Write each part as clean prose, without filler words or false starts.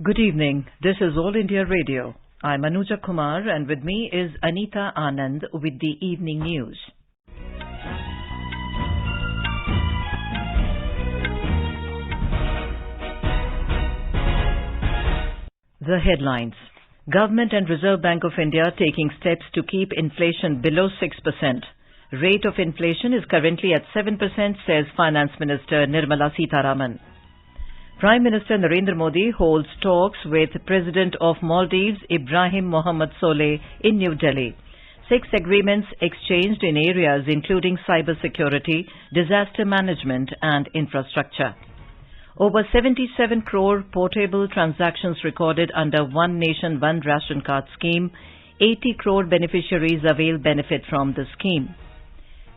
Good evening. This is All India Radio. I'm Anuja Kumar and with me is Anita Anand with the evening news. The headlines. Government and Reserve Bank of India taking steps to keep inflation below 6%. Rate of inflation is currently at 7%, says Finance Minister Nirmala Sitharaman. Prime Minister Narendra Modi holds talks with President of Maldives Ibrahim Mohammed Solih in New Delhi. 6 agreements exchanged in areas including cyber security, disaster management and infrastructure. Over 77 crore portable transactions recorded under One Nation One Ration Card scheme. 80 crore beneficiaries avail benefit from the scheme.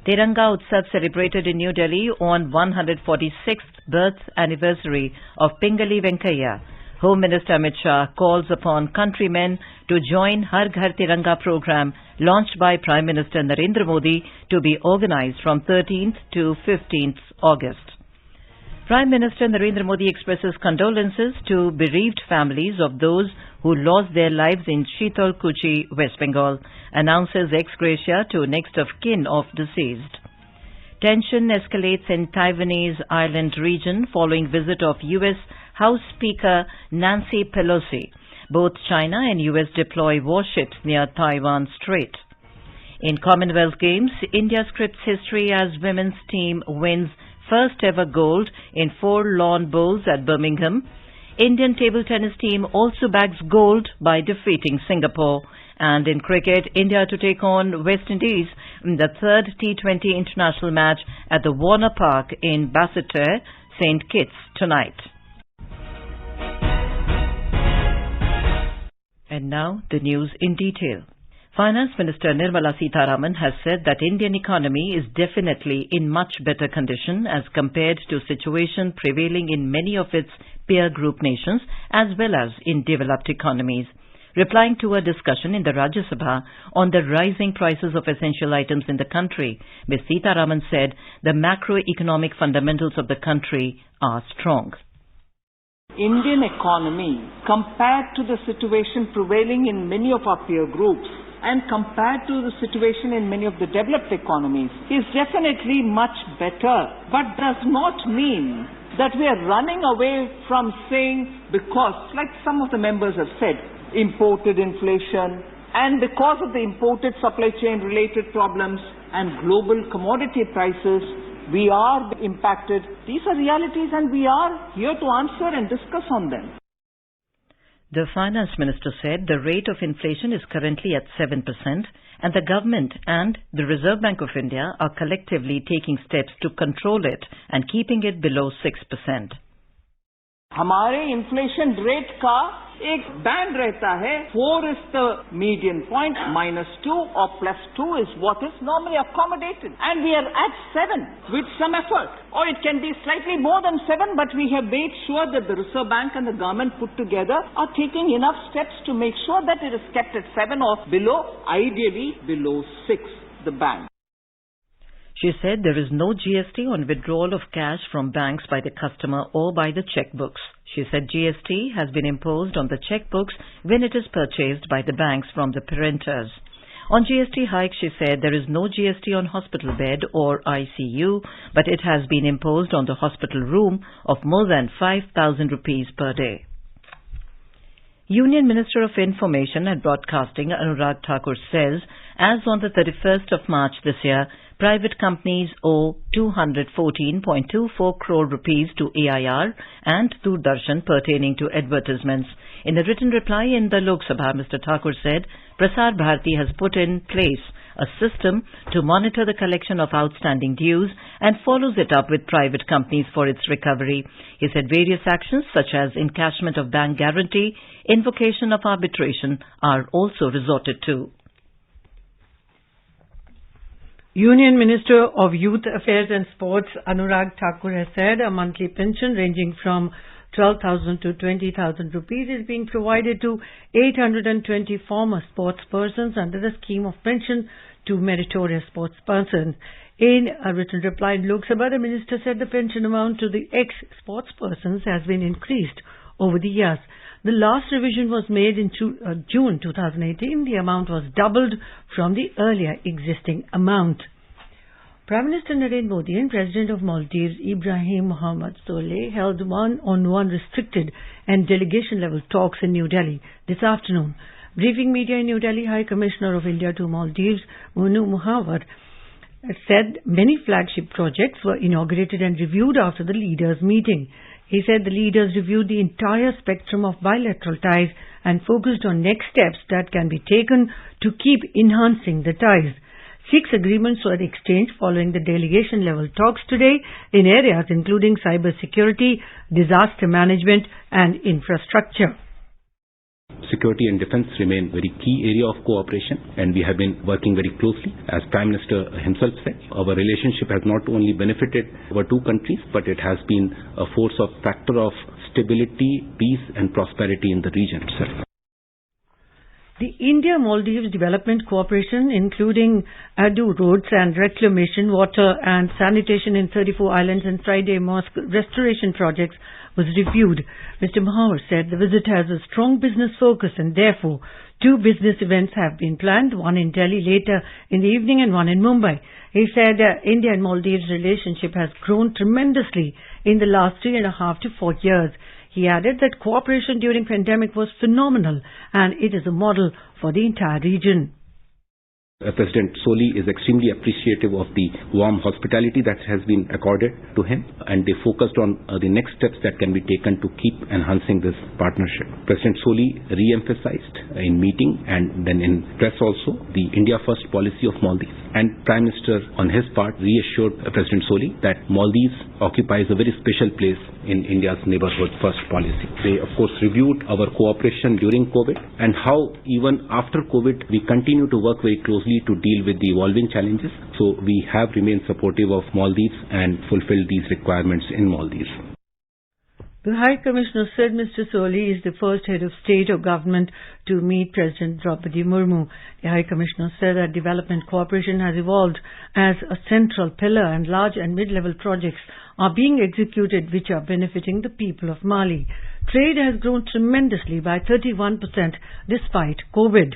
Tiranga Utsav celebrated in New Delhi on 146th birth anniversary of Pingali Venkaiah. Home Minister Amit Shah calls upon countrymen to join Har Ghar Tiranga program launched by Prime Minister Narendra Modi to be organized from 13th to 15th August. Prime Minister Narendra Modi expresses condolences to bereaved families of those who lost their lives in Sheetal Kuchi, West Bengal, announces ex gratia to next of kin of deceased. Tension escalates in Taiwanese island region following visit of U.S. House Speaker Nancy Pelosi. Both China and U.S. deploy warships near Taiwan Strait. In Commonwealth Games, India scripts history as women's team wins first ever gold in 4 lawn bowls at Birmingham. Indian table tennis team also bags gold by defeating Singapore. And in cricket, India to take on West Indies in the 3rd T20 international match at the Warner Park in Basseterre, St. Kitts tonight. And now the news in detail. Finance Minister Nirmala Sitharaman has said that Indian economy is definitely in much better condition as compared to situation prevailing in many of its peer group nations as well as in developed economies. Replying to a discussion in the Rajya Sabha on the rising prices of essential items in the country, Ms. Sitharaman said the macroeconomic fundamentals of the country are strong. Indian economy, compared to the situation prevailing in many of our peer groups and compared to the situation in many of the developed economies, is definitely much better, but does not mean that we are running away from saying, because, like some of the members have said, imported inflation, and because of the imported supply chain related problems and global commodity prices, we are impacted. These are realities and we are here to answer and discuss on them. The Finance Minister said the rate of inflation is currently at 7% and the government and the Reserve Bank of India are collectively taking steps to control it and keeping it below 6%. हमारे inflation rate का एक band रहता है. 4 is the median point, -2 or +2 is what is normally accommodated. And we are at 7 with some effort. Or it can be slightly more than 7, but we have made sure that the Reserve Bank and the government put together are taking enough steps to make sure that it is kept at 7 or below, ideally below 6, the band. She said there is no GST on withdrawal of cash from banks by the customer or by the checkbooks. She said GST has been imposed on the checkbooks when it is purchased by the banks from the parenters. On GST hike, she said there is no GST on hospital bed or ICU, but it has been imposed on the hospital room of more than 5,000 rupees per day. Union Minister of Information and Broadcasting Anurag Thakur says, as on the 31st of March this year, private companies owe 214.24 crore rupees to AIR and Doordarshan pertaining to advertisements. In a written reply in the Lok Sabha, Mr. Thakur said, Prasar Bharati has put in place a system to monitor the collection of outstanding dues and follows it up with private companies for its recovery. He said various actions such as encashment of bank guarantee, invocation of arbitration are also resorted to. Union Minister of Youth Affairs and Sports Anurag Thakur has said a monthly pension ranging from 12,000 to 20,000 rupees is being provided to 820 former sports persons under the scheme of pension to meritorious sports persons. In a written reply in Lok Sabha, the minister said the pension amount to the ex-sports persons has been increased over the years. The last revision was made in June 2018. The amount was doubled from the earlier existing amount. Prime Minister Narendra Modi and President of Maldives Ibrahim Mohammed Solih held one-on-one restricted and delegation-level talks in New Delhi this afternoon. Briefing media in New Delhi, High Commissioner of India to Maldives Monu Mahawar said many flagship projects were inaugurated and reviewed after the leaders' meeting. He said the leaders reviewed the entire spectrum of bilateral ties and focused on next steps that can be taken to keep enhancing the ties. 6 agreements were exchanged following the delegation-level talks today in areas including cyber security, disaster management and infrastructure. Security and defense remain very key area of cooperation, and we have been working very closely. As Prime Minister himself said, our relationship has not only benefited our two countries, but it has been a factor of stability, peace and prosperity in the region itself. The India-Maldives Development Cooperation, including ADU roads and reclamation, water and sanitation in 34 islands and Friday mosque restoration projects, was reviewed. Mr. Mahawar said the visit has a strong business focus and therefore 2 business events have been planned, one in Delhi later in the evening and one in Mumbai. He said India and Maldives relationship has grown tremendously in the last 3.5 to 4 years. He added that cooperation during pandemic was phenomenal and it is a model for the entire region. President Solih is extremely appreciative of the warm hospitality that has been accorded to him, and they focused on the next steps that can be taken to keep enhancing this partnership. President Solih re-emphasized in meeting and then in press also the India First policy of Maldives, and Prime Minister on his part reassured President Solih that Maldives occupies a very special place in India's neighborhood first policy. They of course reviewed our cooperation during COVID and how even after COVID we continue to work very closely to deal with the evolving challenges. So we have remained supportive of Maldives and fulfilled these requirements in Maldives. The High Commissioner said Mr. Solih is the first head of state or government to meet President Draupadi Murmu. The High Commissioner said that development cooperation has evolved as a central pillar and large and mid-level projects are being executed which are benefiting the people of Mali. Trade has grown tremendously by 31% despite COVID.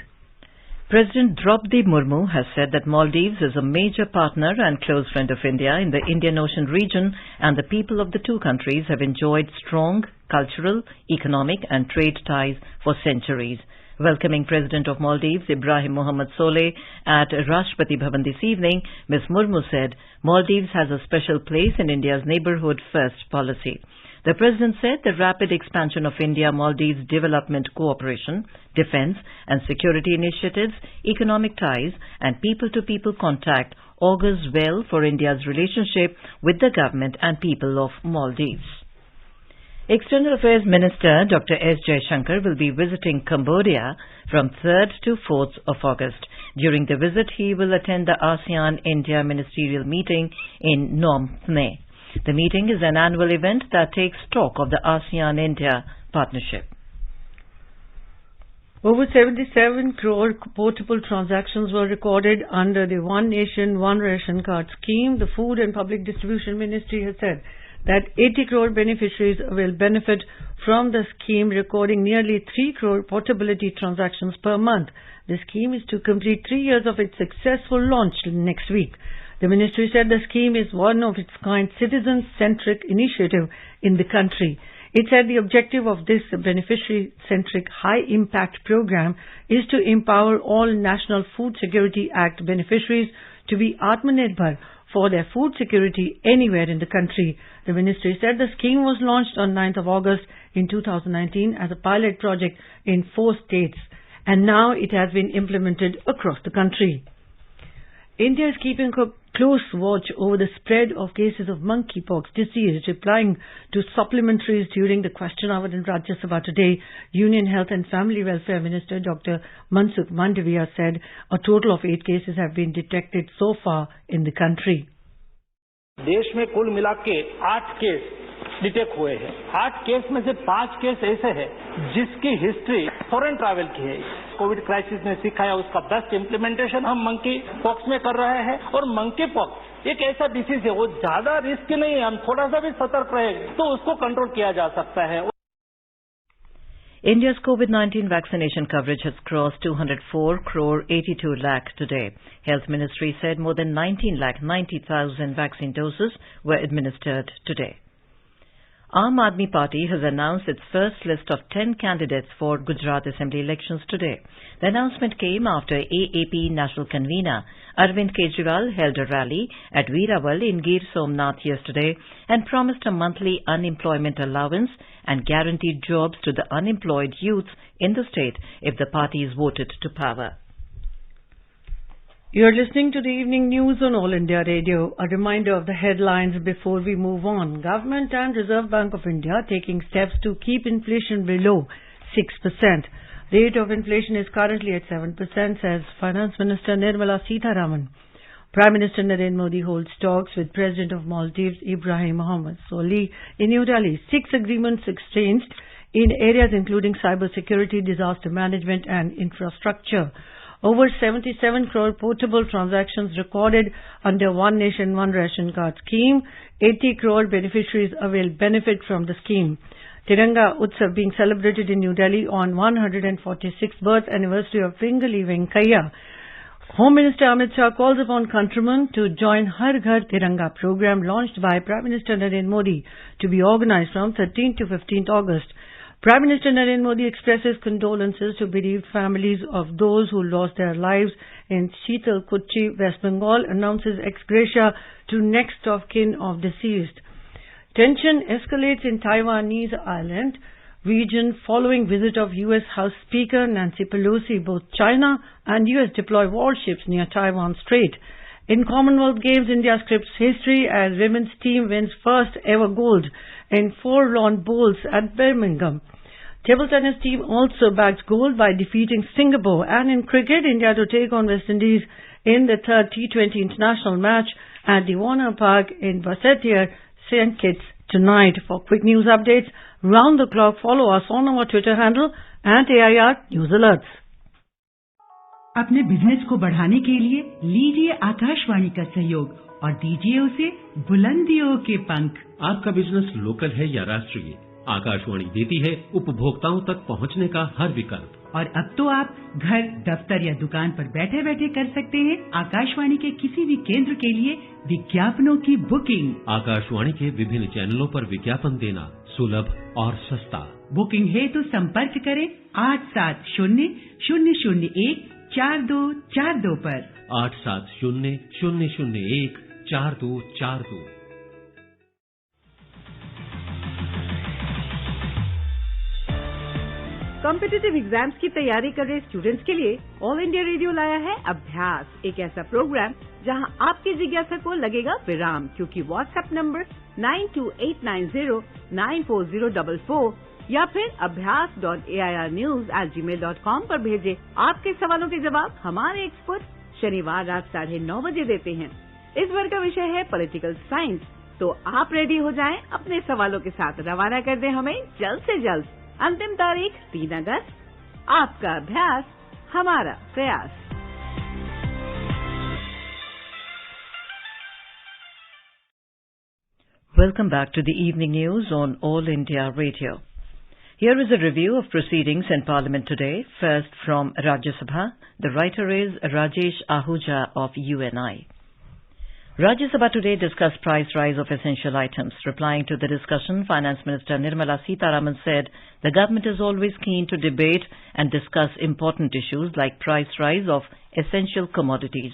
President Draupadi Murmu has said that Maldives is a major partner and close friend of India in the Indian Ocean region, and the people of the two countries have enjoyed strong cultural, economic and trade ties for centuries. Welcoming President of Maldives Ibrahim Mohammed Solih at Rashtrapati Bhavan this evening, Ms. Murmu said Maldives has a special place in India's neighbourhood first policy. The President said the rapid expansion of India-Maldives development cooperation, defence and security initiatives, economic ties and people-to-people contact augurs well for India's relationship with the government and people of Maldives. External Affairs Minister Dr. S. Jaishankar will be visiting Cambodia from 3rd to 4th of August. During the visit, he will attend the ASEAN-India Ministerial Meeting in Phnom Penh. The meeting is an annual event that takes stock of the ASEAN-India partnership. Over 77 crore portable transactions were recorded under the One Nation, One Ration Card scheme. The Food and Public Distribution Ministry has said that 80 crore beneficiaries will benefit from the scheme, recording nearly 3 crore portability transactions per month. The scheme is to complete 3 years of its successful launch next week. The ministry said the scheme is one of its kind citizen-centric initiative in the country. It said the objective of this beneficiary-centric high-impact program is to empower all National Food Security Act beneficiaries to be Atmanirbhar for their food security anywhere in the country. The ministry said the scheme was launched on 9th of August in 2019 as a pilot project in 4 states, and now it has been implemented across the country. India is keeping a close watch over the spread of cases of monkeypox disease. Replying to supplementaries during the question hour in Rajya Sabha today, Union Health and Family Welfare Minister Dr. Mansukh Mandavia said a total of 8 cases have been detected so far in the country. देश में कुल मिला के 8 case detect हुए हैं। 8 case में से 5 case ऐसे हैं जिसकी हिस्ट्री फॉरेन ट्रैवल की है। कोविड क्राइसिस ने सिखाया उसका बेस्ट इम्प्लीमेंटेशन हम मंकी पॉक्स में कर रहे हैं, और मंकी पॉक्स एक ऐसा डिसीज है वो ज्यादा रिस्क नहीं है, हम थोड़ा सा भी सतर्क रहे तो उसको कंट्रोल किया जा सकता है। India's COVID-19 vaccination coverage has crossed 204 crore 82 lakh today. Health Ministry said more than 19 lakh 90,000 vaccine doses were administered today. Aam Aadmi Party has announced its first list of 10 candidates for Gujarat Assembly elections today. The announcement came after AAP national convener Arvind Kejriwal held a rally at Veerawal in Gir Somnath yesterday and promised a monthly unemployment allowance and guaranteed jobs to the unemployed youth in the state if the party is voted to power. You are listening to the evening news on All India Radio. A reminder of the headlines before we move on. Government and Reserve Bank of India taking steps to keep inflation below 6%. Rate of inflation is currently at 7%, says Finance Minister Nirmala Sitharaman. Prime Minister Narendra Modi holds talks with President of Maldives Ibrahim Mohammed Solih in New Delhi. 6 agreements exchanged in areas including cyber security, disaster management and infrastructure. Over 77 crore portable transactions recorded under One Nation, One Ration Card scheme. 80 crore beneficiaries avail benefit from the scheme. Tiranga Utsav being celebrated in New Delhi on 146th birth anniversary of Pingali Venkaiah. Home Minister Amit Shah calls upon countrymen to join Har Ghar Tiranga program launched by Prime Minister Narendra Modi to be organized from 13th to 15th August. Prime Minister Narendra Modi expresses condolences to bereaved families of those who lost their lives in Sheetal Kuchi, West Bengal, announces ex gratia to next of kin of deceased. Tension escalates in Taiwanese island region following visit of U.S. House Speaker Nancy Pelosi. Both China and U.S. deploy warships near Taiwan Strait. In Commonwealth Games, India scripts history as women's team wins first ever gold in 4 lawn bowls at Birmingham. Table tennis team also bagged gold by defeating Singapore. And in cricket, India to take on West Indies in the 3rd T20 international match at the Warner Park in Basseterre, St. Kitts tonight. For quick news updates round the clock, follow us on our Twitter handle @AIR News Alerts. अपने business को बढ़ाने के लिए लीजिए आकाशवाणी का सहयोग और दीजिए उसे बुलंदियों के पंख। आपका बिजनेस लोकल है या राष्ट्रीय, आकाशवाणी देती है उपभोक्ताओं तक पहुंचने का हर विकल्प। और अब तो आप घर, दफ्तर या दुकान पर बैठे बैठे कर सकते हैं आकाशवाणी के किसी भी केंद्र के लिए विज्ञापनों की बुकिंग। आकाशवाणी के विभिन्न चैनलों पर विज्ञापन देना सुलभ और सस्ता। बुकिंग है तो संपर्क करें 8700014242 पर। 8700014242। कॉम्पिटिटिव एग्जाम्स की तैयारी कर रहे स्टूडेंट्स के लिए ऑल इंडिया रेडियो लाया है अभ्यास, एक ऐसा प्रोग्राम जहां आपकी जिज्ञासा को लगेगा विराम, क्योंकि व्हाट्सएप नंबर 9289094044 या फिर abhyas.airnews@gmail.com पर भेजे आपके सवालों के जवाब हमारे एक्सपर्ट शनिवार रात 9:30 बजे देते हैं। इस बार का विषय है पॉलिटिकल साइंस, तो आप रेडी हो जाएं अपने सवालों के साथ। रवाना कर दें हमें जल्द से जल्द। अंतिम तारीख 3 अगस्त। आपका अभ्यास हमारा प्रयास। Welcome back to the evening news on All India Radio. Here is a review of proceedings in Parliament today. First from Rajya Sabha. The writer is Rajesh Ahuja of UNI. Rajya Sabha today discussed price rise of essential items. Replying to the discussion, Finance Minister Nirmala Sitharaman said the government is always keen to debate and discuss important issues like price rise of essential commodities.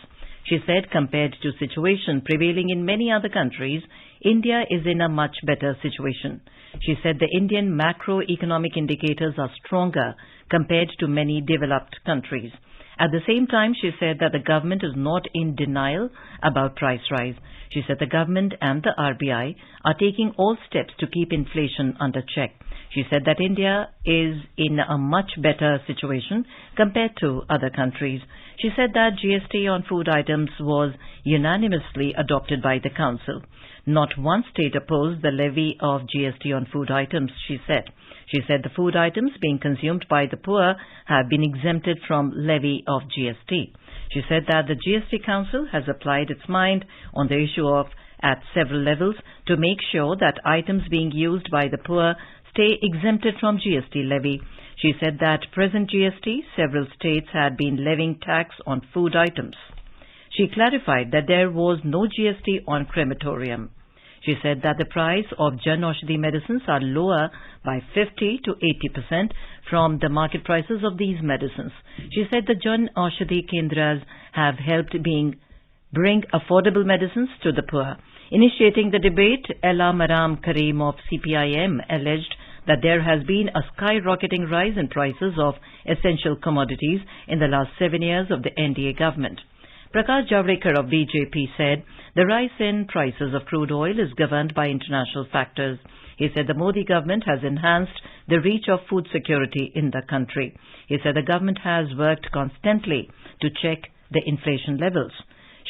She said compared to situation prevailing in many other countries, India is in a much better situation. She said the Indian macroeconomic indicators are stronger compared to many developed countries. At the same time, she said that the government is not in denial about price rise. She said the government and the RBI are taking all steps to keep inflation under check. She said that India is in a much better situation compared to other countries. She said that GST on food items was unanimously adopted by the Council. Not one state opposed the levy of GST on food items, she said. She said the food items being consumed by the poor have been exempted from levy of GST. She said that the GST Council has applied its mind on the issue at several levels to make sure that items being used by the poor stay exempted from GST levy. She said that present GST, several states had been levying tax on food items. She clarified that there was no GST on crematorium. She said that the price of Jan Aushadhi medicines are lower by 50 to 80% from the market prices of these medicines. She said the Jan Aushadhi Kendras have helped bring affordable medicines to the poor. Initiating the debate, Ella Maram Karim of CPIM alleged that there has been a skyrocketing rise in prices of essential commodities in the last 7 years of the NDA government. Prakash Javadekar of BJP said the rise in prices of crude oil is governed by international factors. He said the Modi government has enhanced the reach of food security in the country. He said the government has worked constantly to check the inflation levels.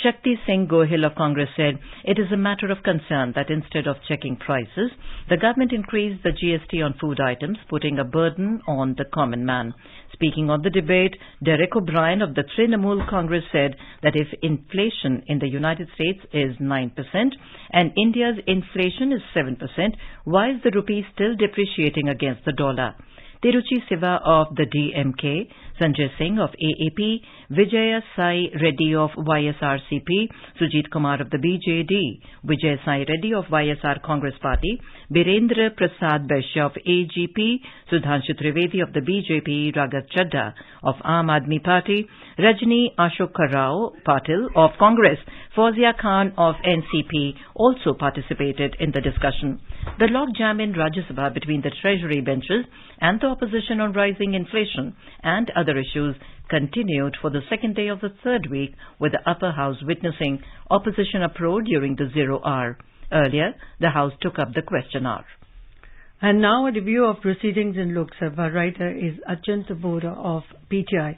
Shakti Singh Gohil of Congress said it is a matter of concern that instead of checking prices, the government increased the GST on food items, putting a burden on the common man. Speaking on the debate, Derek O'Brien of the Trinamool Congress said that if inflation in the United States is 9% and India's inflation is 7%, why is the rupee still depreciating against the dollar? Tiruchi Siva of the DMK, Sanjay Singh of AAP, Vijaya Sai Reddy of YSRCP, Sujit Kumar of the BJD, Vijay Sai Reddy of YSR Congress Party, Birendra Prasad Vaishya of AGP, Sudhanshu Trivedi of the BJP, Raghav Chadda of Aam Aadmi Party, Rajni Ashoka Rao Patil of Congress, Fauzia Khan of NCP also participated in the discussion. The logjam in Rajya Sabha between the Treasury benches and the opposition on rising inflation and other issues continued for the second day of the third week, with the upper house witnessing opposition uproar during the 0 hour. Earlier, the House took up the question hour. And now a review of proceedings in Lok Sabha. Writer is Achint Bora of PTI.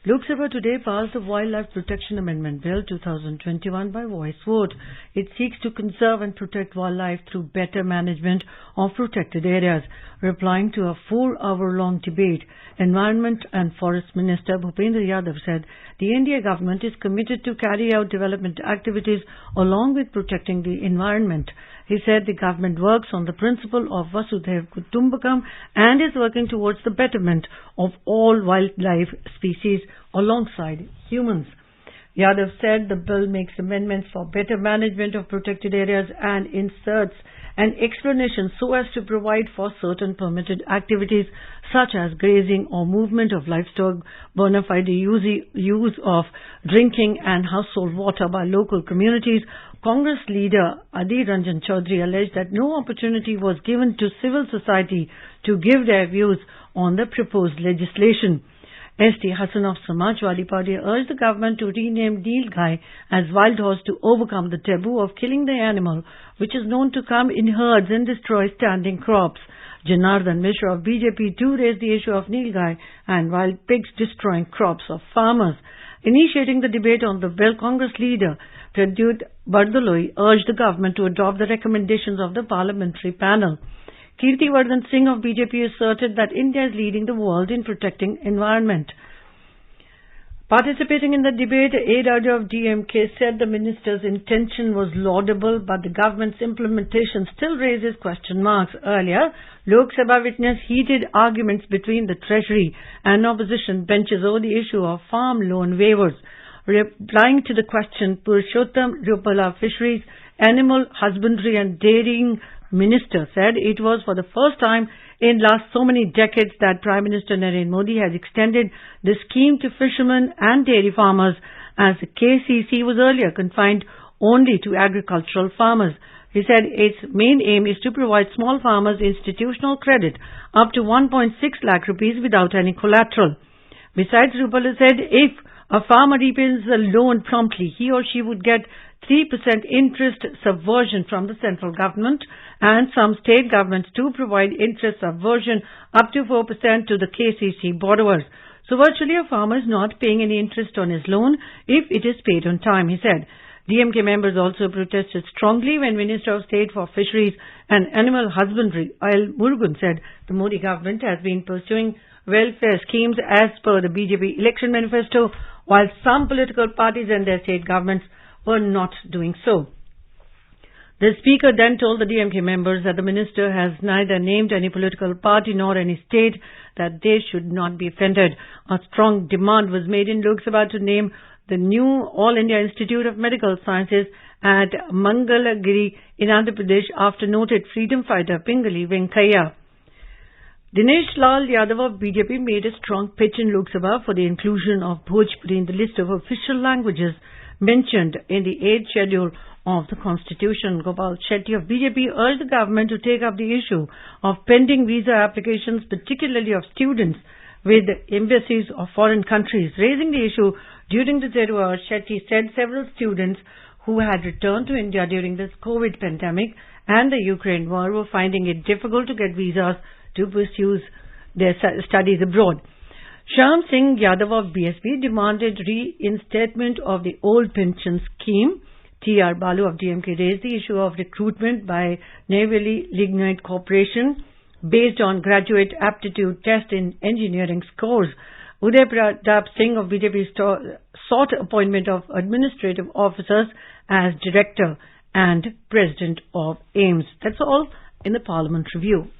Lok Sabha today passed the Wildlife Protection Amendment Bill 2021 by voice vote. It seeks to conserve and protect wildlife through better management of protected areas. Replying to a 4-hour-long debate, Environment and Forest Minister Bhupendra Yadav said the NDA government is committed to carry out development activities along with protecting the environment. He said the government works on the principle of Vasudhaiva Kutumbakam and is working towards the betterment of all wildlife species alongside humans. Yadav said the bill makes amendments for better management of protected areas and inserts an explanation so as to provide for certain permitted activities such as grazing or movement of livestock, bona fide use of drinking and household water by local communities. Congress leader Adhir Ranjan Chaudhary alleged that no opportunity was given to civil society to give their views on the proposed legislation. S.T. Hassan of Samajwadi Party urged the government to rename Nilgai as wild horse to overcome the taboo of killing the animal, which is known to come in herds and destroy standing crops. Janardhan Mishra of BJP too raised the issue of Nilgai and wild pigs destroying crops of farmers. Initiating the debate on the bill, Congress leader Pradyut Bardoloi urged the government to adopt the recommendations of the parliamentary panel. Kirti Vardhan Singh of BJP asserted that India is leading the world in protecting environment. Participating in the debate, A. Raja of DMK said the minister's intention was laudable, but the government's implementation still raises question marks. Earlier, Lok Sabha witnessed heated arguments between the Treasury and opposition benches over the issue of farm loan waivers. Replying to the question, Purushottam Rupala Fisheries, Animal Husbandry and Dairying Minister said it was for the first time in last so many decades that Prime Minister Narendra Modi has extended the scheme to fishermen and dairy farmers, as the KCC was earlier confined only to agricultural farmers. He said its main aim is to provide small farmers institutional credit up to 1.6 lakh rupees without any collateral. Besides, Rupala said if a farmer repays a loan promptly, he or she would get 3% interest subversion from the central government, and some state governments too provide interest subversion up to 4% to the KCC borrowers. So virtually a farmer is not paying any interest on his loan if it is paid on time, he said. DMK members also protested strongly when Minister of State for Fisheries and Animal Husbandry, Al Murugan, said the Modi government has been pursuing welfare schemes as per the BJP election manifesto, while some political parties and their state governments were not doing so. The Speaker then told the DMK members that the Minister has neither named any political party nor any state, that they should not be offended. A strong demand was made in Lok Sabha to name the new All India Institute of Medical Sciences at Mangalagiri in Andhra Pradesh after noted freedom fighter Pingali Venkaiah. Dinesh Lal Yadav of BJP made a strong pitch in Lok Sabha for the inclusion of Bhojpuri in the list of official languages mentioned in the 8th schedule of the Constitution. Gopal Shetty of BJP urged the government to take up the issue of pending visa applications, particularly of students with embassies of foreign countries. Raising the issue during the Zeru hour, Shetty said several students who had returned to India during this COVID pandemic and the Ukraine war were finding it difficult to get visas to pursue their studies abroad. Shyam Singh Yadav of BSP demanded reinstatement of the old pension scheme. T.R. Balu of DMK raised the issue of recruitment by Neyveli Lignite Corporation based on graduate aptitude test in engineering scores. Uday Pratap Singh of BJP sought appointment of administrative officers as director and president of AIMS. That's all in the Parliament Review.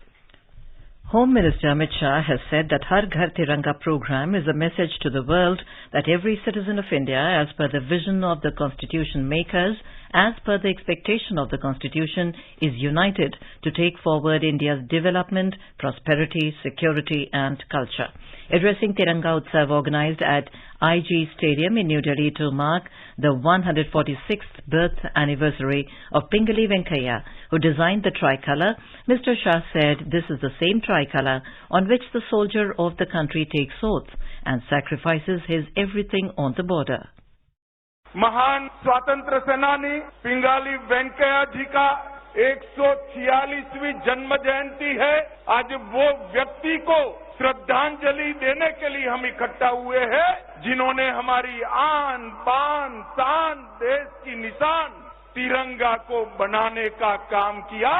Home Minister Amit Shah has said that Har Ghar Tiranga program is a message to the world that every citizen of India, as per the vision of the Constitution makers, as per the expectation of the Constitution, is united to take forward India's development, prosperity, security and culture. Addressing Tiranga Utsav organized at IG Stadium in New Delhi to mark the 146th birth anniversary of Pingali Venkaiah, who designed the tricolour, Mr. Shah said this is the same tricolour on which the soldier of the country takes oath and sacrifices his everything on the border. महान स्वतंत्र सेनानी पिंगाली वेंकैया जी का 146वीं जन्म जयंती है। आज वो व्यक्ति को श्रद्धांजलि देने के लिए हम इकट्ठा हुए हैं, जिन्होंने हमारी आन बान शान देश की निशान तिरंगा को बनाने का काम किया,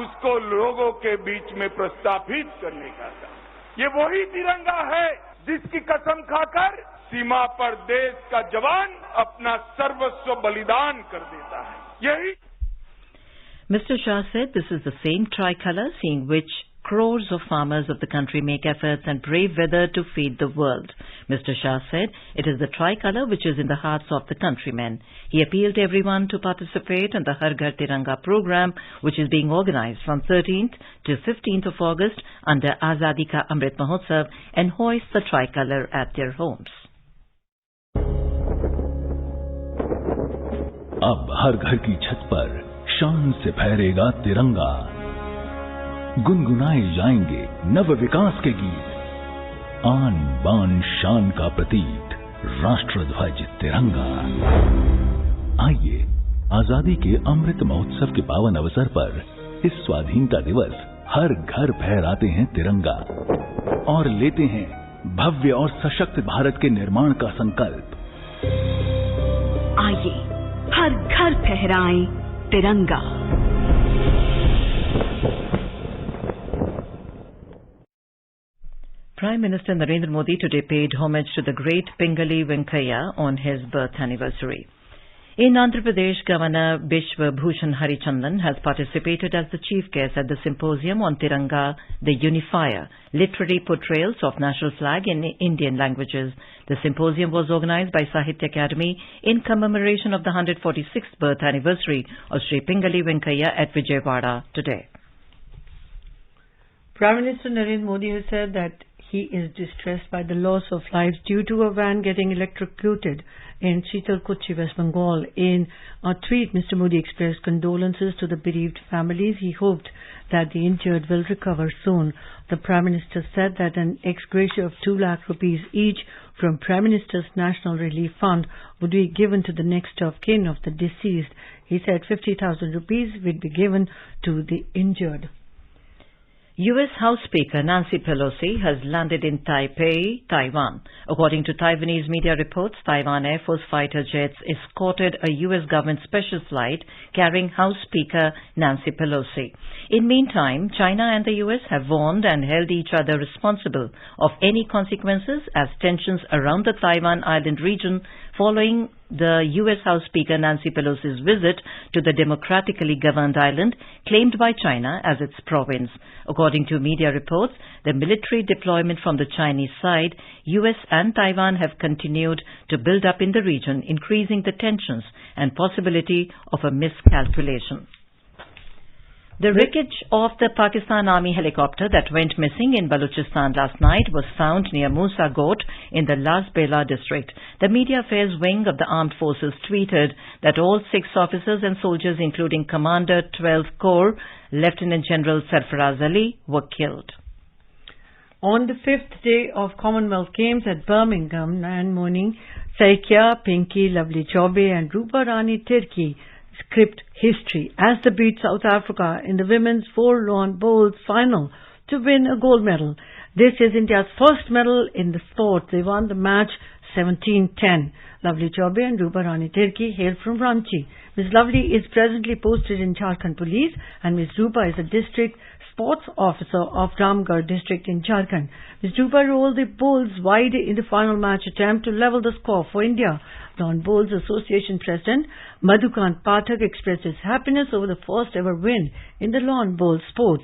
उसको लोगों के बीच में प्रस्थापित करने का काम। ये वही तिरंगा है जिसकी कसम खाकर सीमा पर देश का जवान अपना सर्वस्व बलिदान कर देता है। यही Mr. Shah said this is the same tricolour seeing which crores of farmers of the country make efforts and brave weather to feed the world. Mr. Shah said it is the tricolour which is in the hearts of the countrymen. He appealed to everyone to participate in the Har Ghar Tiranga program, which is being organised from 13th to 15th of August under Azadi Ka Amrit Mahotsav and hoist the tricolour at their homes. अब हर घर की छत पर शान से फहरेगा तिरंगा, गुनगुनाए जाएंगे नव विकास के गीत, आन बान शान का प्रतीक राष्ट्रध्वज तिरंगा। आइए आजादी के अमृत महोत्सव के पावन अवसर पर इस स्वाधीनता दिवस हर घर फहराते हैं तिरंगा और लेते हैं भव्य और सशक्त भारत के निर्माण का संकल्प। आइए हर घर फहराएं तिरंगा। Prime Minister Narendra Modi today paid homage to the great Pingali Venkaiah on his birth anniversary. In Andhra Pradesh, Governor Bishwa Bhushan Harichandan has participated as the chief guest at the symposium on Tiranga, the Unifier, literary portrayals of national flag in Indian languages. The symposium was organized by Sahitya Academy in commemoration of the 146th birth anniversary of Sri Pingali Venkaiah at Vijayawada today. Prime Minister Narendra Modi has said that he is distressed by the loss of lives due to a van getting electrocuted in Sheetalkuchi, West Bengal. In a tweet, Mr. Modi expressed condolences to the bereaved families. He hoped that the injured will recover soon. The Prime Minister said that an ex gratia of 2 lakh rupees each from Prime Minister's National Relief Fund would be given to the next of kin of the deceased. He said 50,000 rupees would be given to the injured. U.S. House Speaker Nancy Pelosi has landed in Taipei, Taiwan. According to Taiwanese media reports, Taiwan Air Force fighter jets escorted a U.S. government special flight carrying House Speaker Nancy Pelosi. In meantime, China and the U.S. have warned and held each other responsible of any consequences as tensions around the Taiwan Island region following the U.S. House Speaker Nancy Pelosi's visit to the democratically governed island claimed by China as its province. According to media reports, the military deployment from the Chinese side, U.S. and Taiwan have continued to build up in the region, increasing the tensions and possibility of a miscalculation. The wreckage of the Pakistan Army helicopter that went missing in Balochistan last night was found near Musa Got in the Las Bela district. The Media Affairs Wing of the Armed Forces tweeted that all 6 officers and soldiers, including Commander 12th Corps, Lieutenant General Sarfaraz Ali, were killed. On the 5th day of Commonwealth Games at Birmingham, Nayan Moni, Saikia, Pinky, Lovely Chaube and Rupa Rani Tirki script history as they beat South Africa in the women's 4-lawn bowls final to win a gold medal. This is India's first medal in the sport. They won the match 17-10. Lovely Chaube and Rupa Rani Tirki hail from Ranchi. Ms. Lovely is presently posted in Jharkhand Police and Ms. Rupa is a district sports officer of Ramgarh district in Jharkhand. Ms. Rupa rolled the bowls wide in the final match attempt to level the score for India. Lawn Bowls Association President Madhukant Pathak expressed his happiness over the first ever win in the lawn bowl sport.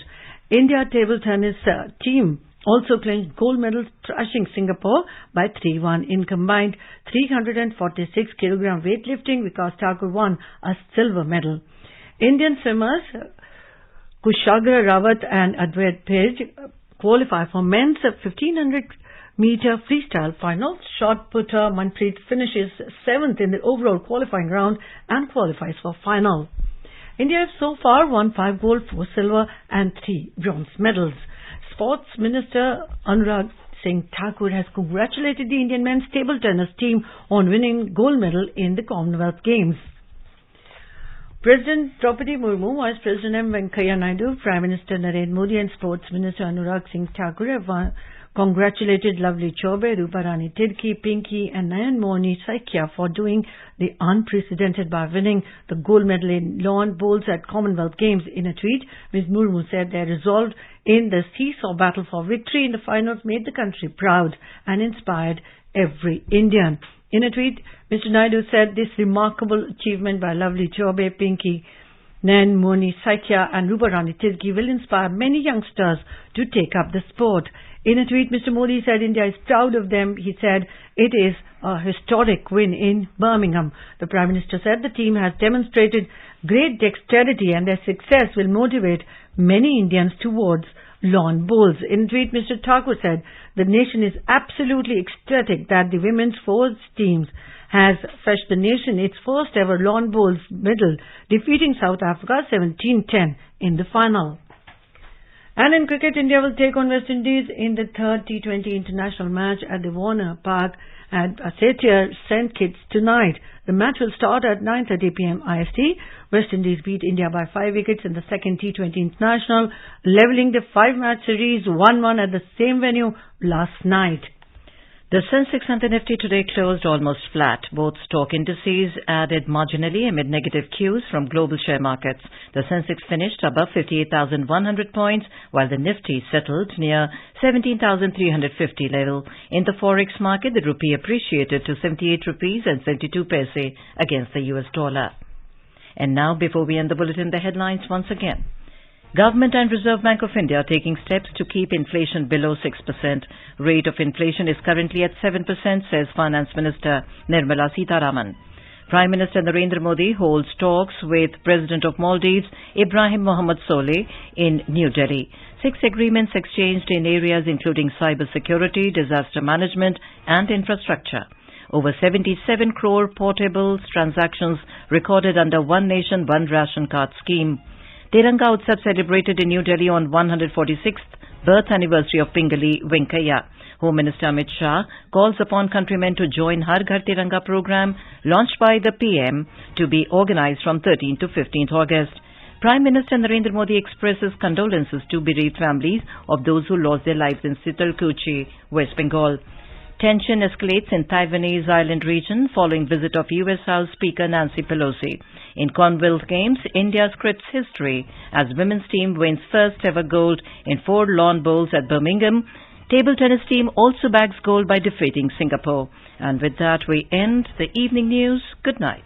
India table tennis team also claimed gold medals, thrashing Singapore by 3-1 in combined 346 kg weightlifting. Vikas Thakur won a silver medal. Indian swimmers Kushagra Rawat and Advait Page qualify for men's 1500-meter freestyle final. Shot putter Manpreet finishes 7th in the overall qualifying round and qualifies for final. India has so far won 5 gold, 4 silver and 3 bronze medals. Sports Minister Anurag Singh Thakur has congratulated the Indian men's table tennis team on winning gold medal in the Commonwealth Games. President Draupadi Murmu, Vice President M. Venkaiah Naidu, Prime Minister Narendra Modi and Sports Minister Anurag Singh Thakur have congratulated Lovely Chaube, Rupa Rani Tirki, Pinky and Nayan Moni Saikia for doing the unprecedented by winning the gold medal in lawn bowls at Commonwealth Games. In a tweet, Ms. Murmu said their resolve in the seesaw battle for victory in the finals made the country proud and inspired every Indian. In a tweet, Mr. Naidu said this remarkable achievement by Lovely Chaube, Pinky, Nayan Moni Saikia and Rupa Rani Tirki will inspire many youngsters to take up the sport. In a tweet, Mr. Modi said India is proud of them. He said it is a historic win in Birmingham. The Prime Minister said the team has demonstrated great dexterity and their success will motivate many Indians towards lawn bowls. In a tweet, Mr. Thakur said the nation is absolutely ecstatic that the women's forwards teams has fetched the nation its first ever lawn bowls medal, defeating South Africa 17-10 in the final. And in cricket, India will take on West Indies in the third T20 international match at the Warner Park at Satyar St. Kitts tonight. The match will start at 9:30 p.m. IST. West Indies beat India by 5 wickets in the second T20 international, levelling the 5-match series 1-1 at the same venue last night. The Sensex and the Nifty today closed almost flat. Both stock indices added marginally amid negative cues from global share markets. The Sensex finished above 58,100 points, while the Nifty settled near 17,350 level. In the forex market, the rupee appreciated to 78 rupees and 72 paise against the US dollar. And now, before we end the bulletin, the headlines once again. Government and Reserve Bank of India are taking steps to keep inflation below 6%. Rate of inflation is currently at 7%, says Finance Minister Nirmala Sitharaman. Prime Minister Narendra Modi holds talks with President of Maldives, Ibrahim Mohammed Solih, in New Delhi. 6 agreements exchanged in areas including cyber security, disaster management and infrastructure. Over 77 crore portables transactions recorded under One Nation, One Ration Card scheme. Tiranga Utsav celebrated in New Delhi on 146th birth anniversary of Pingali Venkaiah. Home Minister Amit Shah calls upon countrymen to join Har Ghar Tiranga program launched by the PM to be organized from 13th to 15th August. Prime Minister Narendra Modi expresses condolences to bereaved families of those who lost their lives in Sitalkuchi, West Bengal. Tension escalates in Taiwanese island region following visit of U.S. House Speaker Nancy Pelosi. In Commonwealth Games, India scripts history as women's team wins first ever gold in 4 lawn bowls at Birmingham, Table tennis team also bags gold by defeating Singapore. And with that, we end the evening news. Good night.